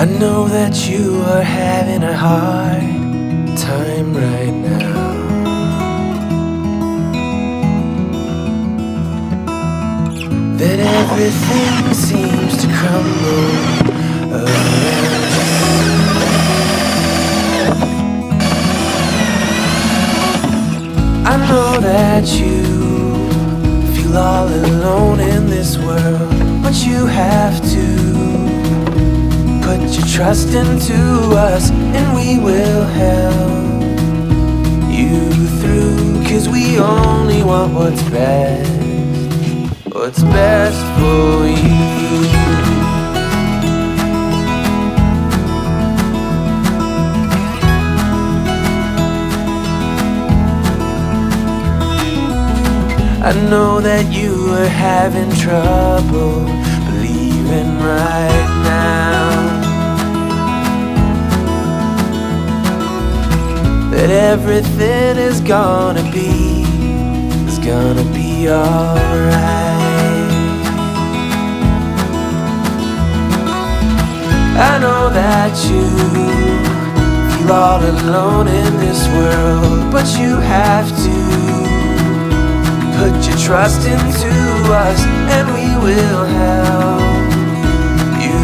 I know that you are having a hard time right now. That everything seems to crumble around you. I know that you feel all alone in this world, but you have to put your trust into us, and we will help you through. 'Cause we only want what's best for you. I know that you are having trouble believing right now that everything is gonna be alright. I know that you feel all alone in this world, but you have to put your trust into us, and we will help you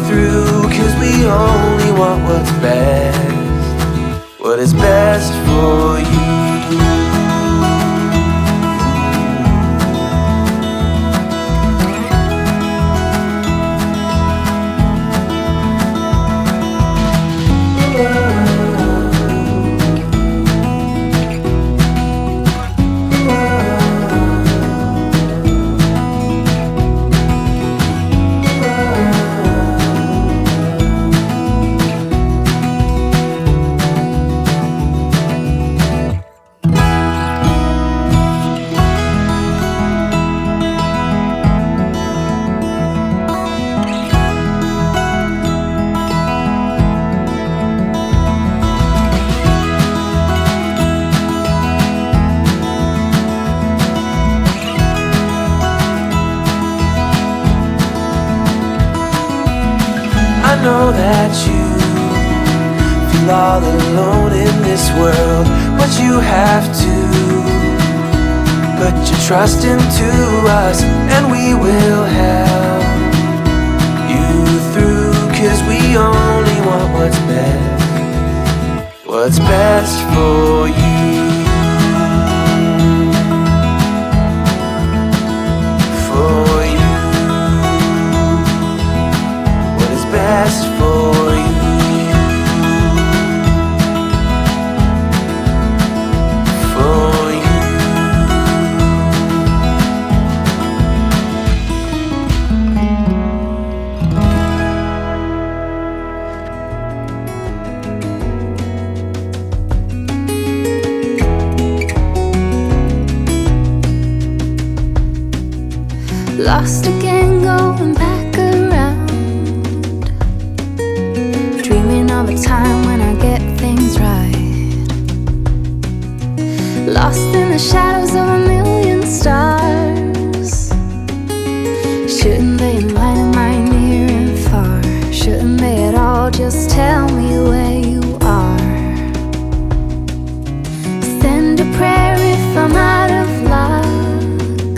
through. 'Cause we only want what is best for you. I know that you feel all alone in this world, but you have to put your trust into us, and we will help you through. 'Cause we only want what's best for you. Best for you, for you. Lost again, going back around, dreaming of a time when I get things right. Lost in the shadows of a million stars. Shouldn't they enlighten my near and far? Shouldn't they at all just tell me where you are? Send a prayer if I'm out of luck.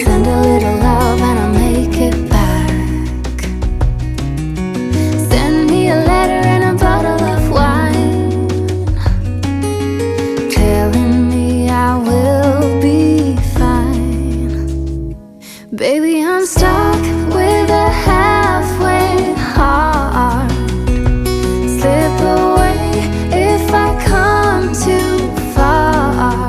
Send a little love and I'll make it back. Send me a letter and a bottle of wine, telling me I will be fine. Baby, I'm stuck with a halfway heart. Slip away if I come too far.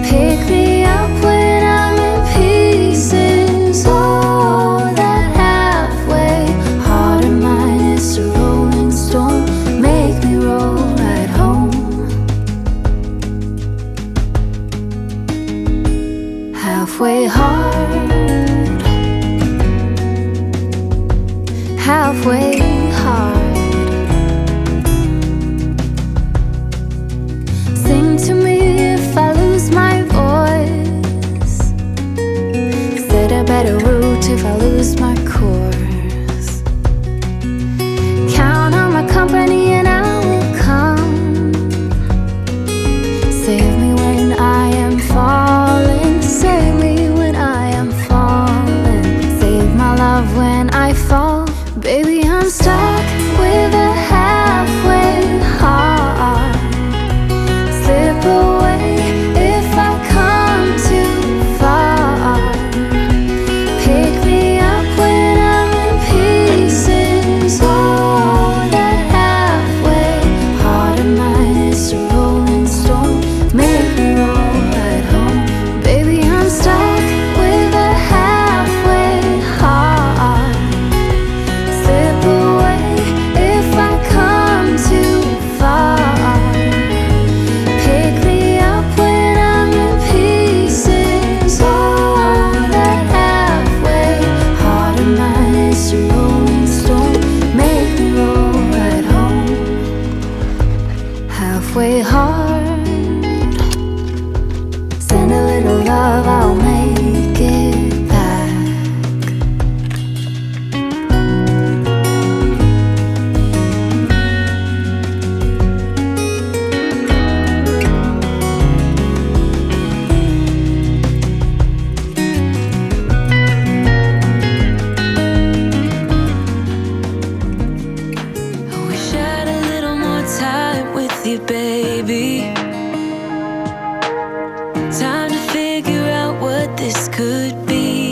Pick me up when I'm in pieces. Oh, that halfway heart of mine is a rolling stone. Make me roll right home. Halfway hard, halfway hard. Sing to me if I lose my voice. Set a better route if I lose my course. This could be